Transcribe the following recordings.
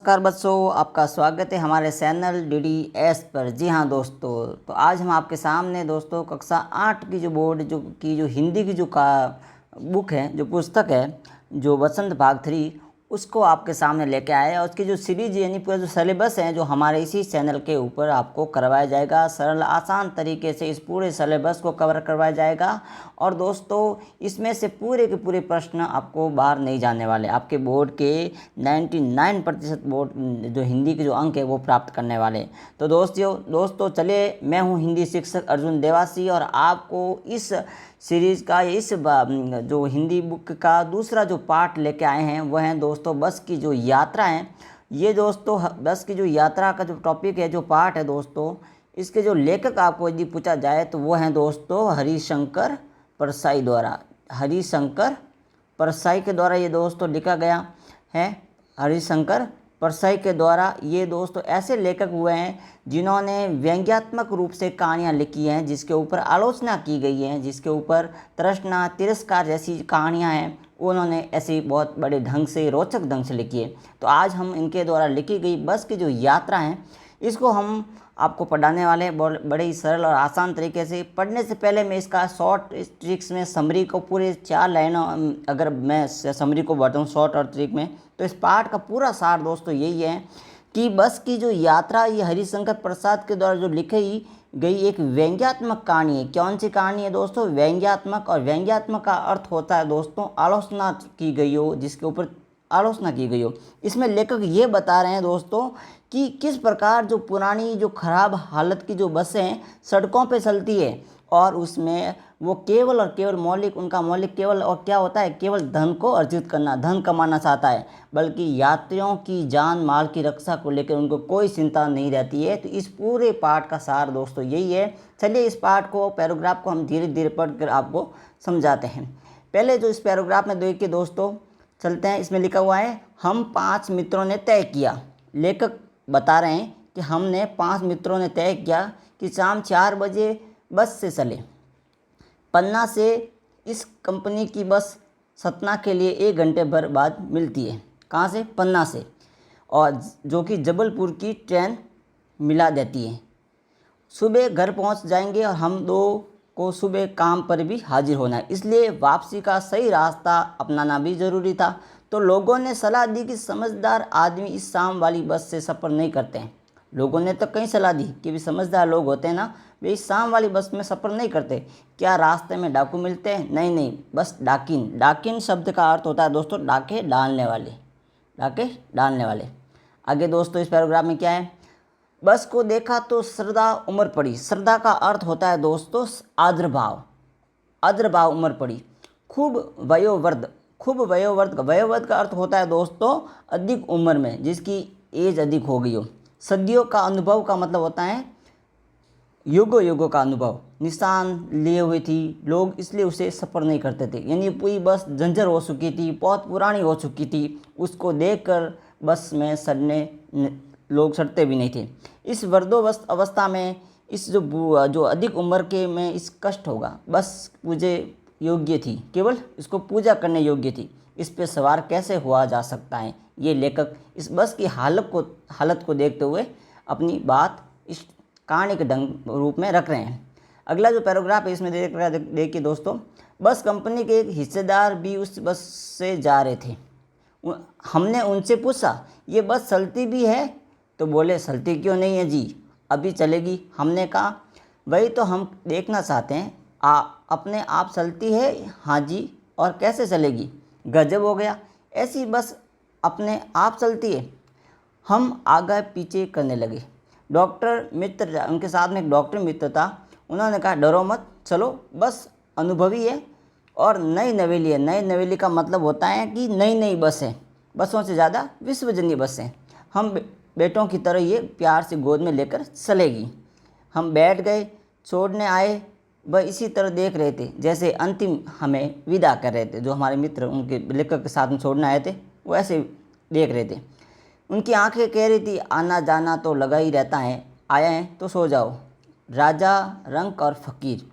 नमस्कार बच्चों, आपका स्वागत है हमारे चैनल DDS पर। जी हाँ दोस्तों, तो आज हम आपके सामने दोस्तों कक्षा 8 की जो बोर्ड जो हिंदी की जो का बुक है, जो पुस्तक है, जो वसंत भाग 3, उसको आपके सामने लेके आए हैं। और उसकी जो सीरीज यानी पूरा जो सिलेबस है, जो हमारे इसी चैनल के ऊपर आपको करवाया जाएगा। सरल आसान तरीके से इस पूरे सिलेबस को कवर करवाया जाएगा। और दोस्तों इसमें से पूरे के पूरे प्रश्न आपको बाहर नहीं जाने वाले। आपके बोर्ड के 99% बोर्ड जो हिंदी के जो अंक है वो प्राप्त करने वाले। तो दोस्तों चलिए, मैं हूँ हिंदी शिक्षक अर्जुन देवासी और आपको इस सीरीज़ का जो हिंदी बुक का दूसरा जो पार्ट लेके आए हैं वह है दोस्तों बस की जो यात्रा है। ये दोस्तों बस की जो यात्रा का जो टॉपिक है, जो पार्ट है दोस्तों, इसके जो लेखक आपको यदि पूछा जाए तो वो हैं दोस्तों हरिशंकर परसाई द्वारा। हरिशंकर परसाई के द्वारा ये दोस्तों लिखा गया है। हरिशंकर परसाई के द्वारा ये दोस्तों ऐसे लेखक हुए हैं जिन्होंने व्यंग्यात्मक रूप से कहानियाँ लिखी हैं, जिसके ऊपर आलोचना की गई है, जिसके ऊपर तृष्णा तिरस्कार जैसी कहानियाँ हैं, उन्होंने ऐसी बहुत बड़े ढंग से, रोचक ढंग से लिखी है। तो आज हम इनके द्वारा लिखी गई बस की जो यात्रा है, इसको हम आपको पढ़ाने वाले हैं बड़े ही सरल और आसान तरीके से। पढ़ने से पहले मैं इसका शॉर्ट ट्रिक्स में समरी को पूरे 4 लाइनों, अगर मैं समरी को बताऊँ शॉर्ट और ट्रिक में, तो इस पाठ का पूरा सार दोस्तों यही है कि बस की जो यात्रा ये हरिशंकर प्रसाद के द्वारा जो लिखी गई एक व्यंग्यात्मक कहानी है। कौन सी कहानी है दोस्तों? व्यंग्यात्मक। और व्यंग्यात्मक का अर्थ होता है दोस्तों आलोचना की गई हो, जिसके ऊपर आलोचना की गई हो। इसमें लेखक ये बता रहे हैं दोस्तों कि किस प्रकार जो पुरानी जो खराब हालत की जो बसें सड़कों पे चलती है और उसमें वो केवल और केवल उनका मौलिक केवल और क्या होता है, केवल धन को अर्जित करना, धन कमाना चाहता है, बल्कि यात्रियों की जान माल की रक्षा को लेकर उनको कोई चिंता नहीं रहती है। तो इस पूरे पाठ का सार दोस्तों यही है। चलिए इस पाठ को, पैराग्राफ को हम धीरे धीरे पढ़कर आपको समझाते हैं। पहले जो इस पैराग्राफ में देखिए दोस्तों, चलते हैं। इसमें लिखा हुआ है, हम 5 मित्रों ने तय किया। लेखक बता रहे हैं कि हमने 5 मित्रों ने तय किया कि शाम 4 बजे बस से चले। पन्ना से इस कंपनी की बस सतना के लिए 1 घंटे भर बाद मिलती है। कहाँ से? पन्ना से। और जो कि जबलपुर की ट्रेन मिला देती है। सुबह घर पहुंच जाएंगे और हम दो को सुबह काम पर भी हाजिर होना है, इसलिए वापसी का सही रास्ता अपनाना भी ज़रूरी था। तो लोगों ने सलाह दी कि समझदार आदमी इस शाम वाली बस से सफ़र नहीं करते हैं। लोगों ने तो कई सलाह दी कि भी समझदार लोग होते हैं ना, वे इस शाम वाली बस में सफ़र नहीं करते। क्या रास्ते में डाकू मिलते हैं? नहीं नहीं, बस डाकिन। डाकिन शब्द का अर्थ होता है दोस्तों डाके डालने वाले, डाके डालने वाले। आगे दोस्तों इस पैराग्राफ में क्या है? बस को देखा तो श्रद्धा उमड़ पड़ी। श्रद्धा का अर्थ होता है दोस्तों आदरभाव, आदरभाव उमड़ पड़ी। खूब वयोवृद्ध, खूब वयोवृद्ध, वयोवृद्ध का अर्थ होता है दोस्तों अधिक उम्र में, जिसकी एज अधिक हो गई हो। सदियों का अनुभव का मतलब होता है युगों युगों का अनुभव, निशान लिए हुए थी लोग, इसलिए उसे सफ़र नहीं करते थे। यानी पूरी बस जंजर हो चुकी थी, बहुत पुरानी हो चुकी थी, उसको देखकर बस में लोग सड़ते भी नहीं थे। इस वृद्धोवस्थ अवस्था में इस जो अधिक उम्र के में इस कष्ट होगा। बस पूजे योग्य थी, केवल इसको पूजा करने योग्य थी। इस पे सवार कैसे हुआ जा सकता है? ये लेखक इस बस की हालत को देखते हुए अपनी बात इस कहानी के ढंग रूप में रख रहे हैं। अगला जो पैराग्राफ है इसमें देखिए दोस्तों, बस कंपनी के एक हिस्सेदार भी उस बस से जा रहे थे। हमने उनसे पूछा, ये बस चलती भी है? तो बोले, चलती क्यों नहीं है जी, अभी चलेगी। हमने कहा, वही तो हम देखना चाहते हैं, अपने आप चलती है? हाँ जी। और कैसे चलेगी? गजब हो गया, ऐसी बस अपने आप चलती है। हम आगे पीछे करने लगे। डॉक्टर मित्र, उनके साथ में एक डॉक्टर मित्र था, उन्होंने कहा, डरो मत, चलो, बस अनुभवी है और नई नवेली है। नई नवेली का मतलब होता है कि नई नई बस है, बसों से ज़्यादा विश्वजनीय बस है। हम बेटों की तरह ये प्यार से गोद में लेकर चलेगी। हम बैठ गए, छोड़ने आए, वह इसी तरह देख रहे थे जैसे अंतिम हमें विदा कर रहे थे। जो हमारे मित्र उनके लेखक के साथ में छोड़ने आए थे, वो ऐसे देख रहे थे। उनकी आंखें कह रही थी, आना जाना तो लगा ही रहता है, आए हैं तो सो जाओ। राजा, रंक और फ़कीर।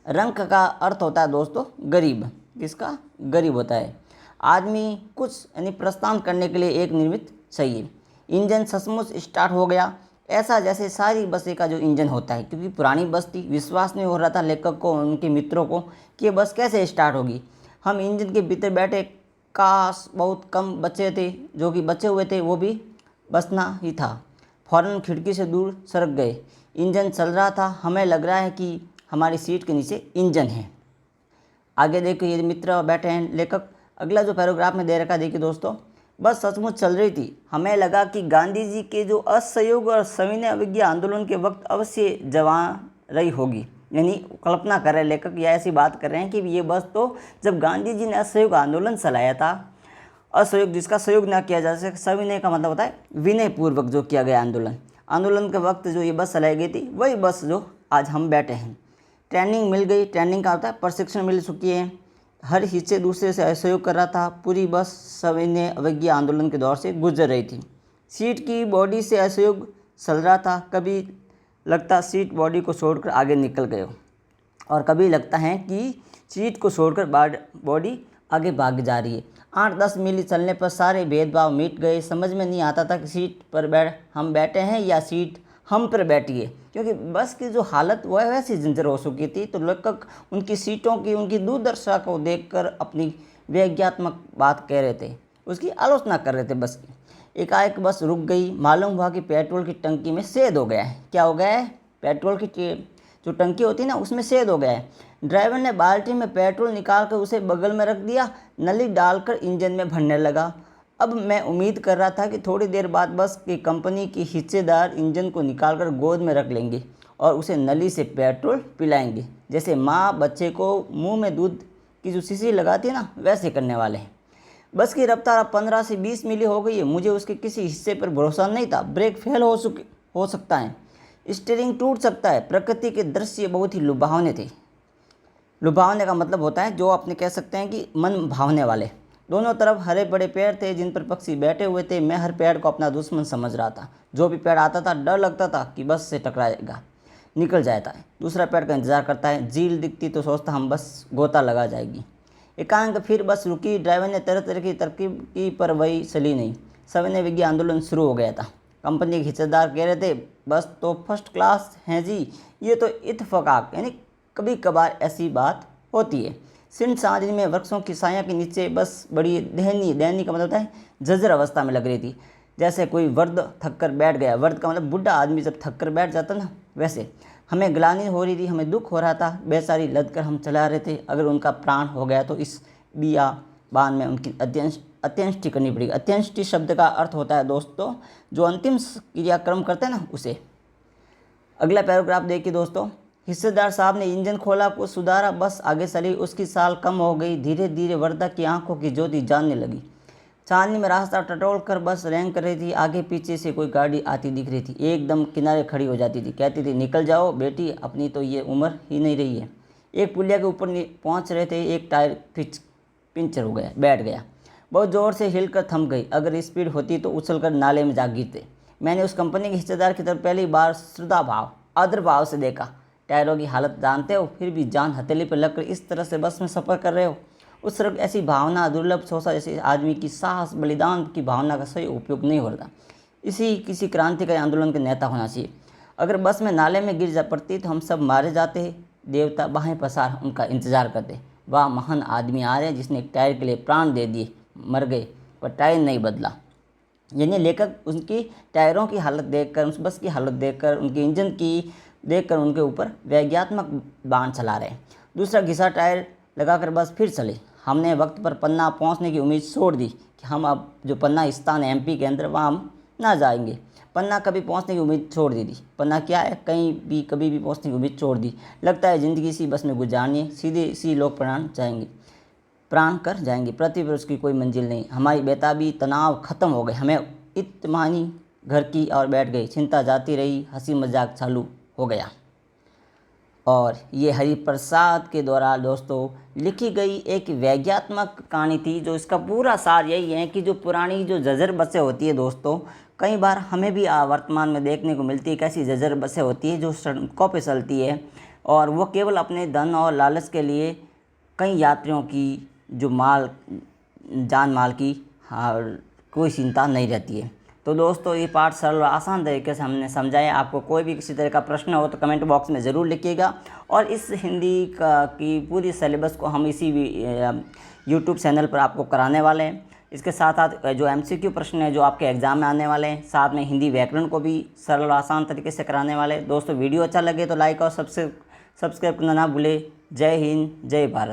रंक का अर्थ होता है दोस्तों गरीब। किसका? गरीब होता है। आदमी कुछ यानी प्रस्थान करने के लिए एक निमित्त चाहिए। इंजन सचमुच स्टार्ट हो गया, ऐसा जैसे सारी बसें का जो इंजन होता है, क्योंकि पुरानी बस थी। विश्वास नहीं हो रहा था लेखक को, उनके मित्रों को, कि ये बस कैसे स्टार्ट होगी। हम इंजन के भीतर बैठे, काश बहुत कम बच्चे थे, जो कि बचे हुए थे वो भी बसना ही था। फ़ौरन खिड़की से दूर सरक गए। इंजन चल रहा था, हमें लग रहा है कि हमारी सीट के नीचे इंजन है। आगे देखो, ये मित्र बैठे हैं लेखक। अगला जो पैराग्राफ में दे रखा है, देखिए दोस्तों, बस सचमुच चल रही थी। हमें लगा कि गांधी जी के जो असहयोग और सविनय अवज्ञा आंदोलन के वक्त अवश्य जवान रही होगी। यानी कल्पना कर रहे लेखक, या ऐसी बात कर रहे हैं कि ये बस तो जब गांधी जी ने असहयोग आंदोलन चलाया था, असहयोग जिसका सहयोग ना किया जा सके, सविनय का मतलब होता है विनय पूर्वक जो किया गया आंदोलन के वक्त जो ये बस चलाई गई थी, वही बस जो आज हम बैठे हैं। ट्रेनिंग मिल गई, ट्रेनिंग का होता है प्रशिक्षण मिल चुकी है। हर हिस्से दूसरे से असहयोग कर रहा था। पूरी बस सविनय अवज्ञा आंदोलन के दौर से गुजर रही थी। सीट की बॉडी से असहयोग चल रहा था। कभी लगता सीट बॉडी को छोड़कर आगे निकल गए हो, और कभी लगता है कि सीट को छोड़कर बॉडी आगे भाग जा रही है। 8-10 मील चलने पर सारे भेदभाव मिट गए। समझ में नहीं आता था कि सीट पर हम बैठे हैं या सीट हम पर बैठी है, क्योंकि बस की जो हालत वह वैसी जर्जर हो चुकी थी। तो लेखक उनकी सीटों की, उनकी दुर्दशा को देखकर अपनी व्यंग्यात्मक बात कह रहे थे, उसकी आलोचना कर रहे थे बस की। एकाएक बस रुक गई। मालूम हुआ कि पेट्रोल की टंकी में छेद हो गया है। क्या हो गया है? पेट्रोल की जो टंकी होती है ना, उसमें छेद हो गया है। ड्राइवर ने बाल्टी में पेट्रोल निकाल कर उसे बगल में रख दिया, नली डालकर इंजन में भरने लगा। अब मैं उम्मीद कर रहा था कि थोड़ी देर बाद बस की कंपनी की हिस्सेदार इंजन को निकालकर गोद में रख लेंगे और उसे नली से पेट्रोल पिलाएंगे, जैसे माँ बच्चे को मुंह में दूध की जो शीशी लगाती है ना, वैसे करने वाले हैं। बस की रफ्तार 15 से 20 मील हो गई है। मुझे उसके किसी हिस्से पर भरोसा नहीं था। ब्रेक फेल हो सकता है, स्टीयरिंग टूट सकता है। प्रकृति के दृश्य बहुत ही लुभावने थे। लुभावने का मतलब होता है जो अपने कह सकते हैं कि मन भावने वाले। दोनों तरफ हरे बड़े पेड़ थे जिन पर पक्षी बैठे हुए थे। मैं हर पेड़ को अपना दुश्मन समझ रहा था। जो भी पेड़ आता था डर लगता था कि बस से टकराएगा, निकल जाता है। दूसरा पेड़ का इंतजार करता है। झील दिखती तो सोचता हम बस गोता लगा जाएगी। एकांक फिर बस रुकी। ड्राइवर ने तरह तरह की तरकीब की, पर वही चली नहीं। सविनय अवज्ञा आंदोलन शुरू हो गया था। कंपनी के हिस्सेदार कह रहे थे, बस तो फर्स्ट क्लास हैं जी, ये तो इत्तेफाक, यानी कभी कभार ऐसी बात होती है। सिंध साजिद में वृक्षों की छाया के नीचे बस बड़ी दहनी का मतलब होता है जर्जर अवस्था में लग रही थी। जैसे कोई वर्द थक कर बैठ गया। वर्द का मतलब बुढ़ा आदमी जब थक कर बैठ जाता ना, वैसे। हमें ग्लानि हो रही थी, हमें दुख हो रहा था। बेचारी लद कर हम चला रहे थे। अगर उनका प्राण हो गया तो इस बियाबान में उनकी अंत्येष्टि करनी पड़ेगी। अंत्येष्टि शब्द का अर्थ होता है दोस्तों जो अंतिम क्रियाक्रम करते हैं ना, उसे। अगला पैराग्राफ देखिए दोस्तों। हिस्सेदार साहब ने इंजन खोला, को सुधारा, बस आगे चली। उसकी साल कम हो गई। धीरे धीरे वर्दा की आंखों की ज्योति जानने लगी। चांदनी में रास्ता टटोल कर बस रैंक कर रही थी। आगे पीछे से कोई गाड़ी आती दिख रही थी, एकदम किनारे खड़ी हो जाती थी। कहती थी, निकल जाओ बेटी, अपनी तो ये उम्र ही नहीं रही है। एक पुलिया के ऊपर पहुंच रहे थे। एक टायर पंचर हो गया, बैठ गया। बहुत ज़ोर से हिलकर थम गई। अगर स्पीड होती तो उछलकर नाले में जा गिरते। मैंने उस कंपनी के हिस्सेदार की तरफ पहली बार श्रद्धा भाव, आदर भाव से देखा। टायरों की हालत जानते हो, फिर भी जान हथेली पर लगकर इस तरह से बस में सफ़र कर रहे हो। उस तरफ ऐसी भावना दुर्लभ सोचा जैसे आदमी की साहस बलिदान की भावना का सही उपयोग नहीं हो रहा। इसी किसी क्रांतिकारी आंदोलन के नेता होना चाहिए। अगर बस में नाले में गिर जा पड़ती तो हम सब मारे जाते। देवता बाहें पसार उनका इंतजार करते। वह महान आदमी आ रहे जिसने एक टायर के लिए प्राण दे दिए, मर गए पर टायर नहीं बदला। यानी लेखक उनकी टायरों की हालत देखकर, उस बस की हालत देखकर, उनके इंजन की देखकर उनके ऊपर व्यंग्यात्मक बाण चला रहे। दूसरा घिसा टायर लगाकर बस फिर चले। हमने वक्त पर पन्ना पहुंचने की उम्मीद छोड़ दी कि हम अब जो पन्ना स्थान है MP के अंदर, वहाँ हम ना जाएंगे। पन्ना कभी पहुंचने की उम्मीद छोड़ दी थी। पन्ना क्या है, कहीं भी कभी भी पहुंचने की उम्मीद छोड़ दी। लगता है ज़िंदगी इसी बस में गुजारनी है। सीधे इसी लोग प्राण कर जाएंगे। पृथ्वी पर उसकी कोई मंजिल नहीं। हमारी बेताबी तनाव खत्म हो गए। हमें इत्मीनान घर की और बैठ गई। चिंता जाती रही। हंसी मजाक चालू हो गया। और ये हरिप्रसाद के द्वारा दोस्तों लिखी गई एक व्यंग्यात्मक कहानी थी। जो इसका पूरा सार यही है कि जो पुरानी जो जर्जर बसें होती है दोस्तों, कई बार हमें भी वर्तमान में देखने को मिलती है। कैसी जर्जर बसें होती है जो सड़कों पे चलती है, और वो केवल अपने धन और लालच के लिए कई यात्रियों की जो जान माल की कोई चिंता नहीं रहती है। तो तो दोस्तों ये पाठ सरल और आसान तरीके से हमने समझाया। आपको कोई भी किसी तरह का प्रश्न हो तो कमेंट बॉक्स में ज़रूर लिखिएगा। और इस हिंदी की पूरी सिलेबस को हम इसी यूट्यूब चैनल पर आपको कराने वाले हैं। इसके साथ साथ जो MCQ प्रश्न है जो आपके एग्ज़ाम में आने वाले हैं, साथ में हिंदी व्याकरण को भी सरल और आसान तरीके से कराने वाले हैं। दोस्तों वीडियो अच्छा लगे तो लाइक और सब्सक्राइब करना ना भूलें। जय हिंद, जय भारत।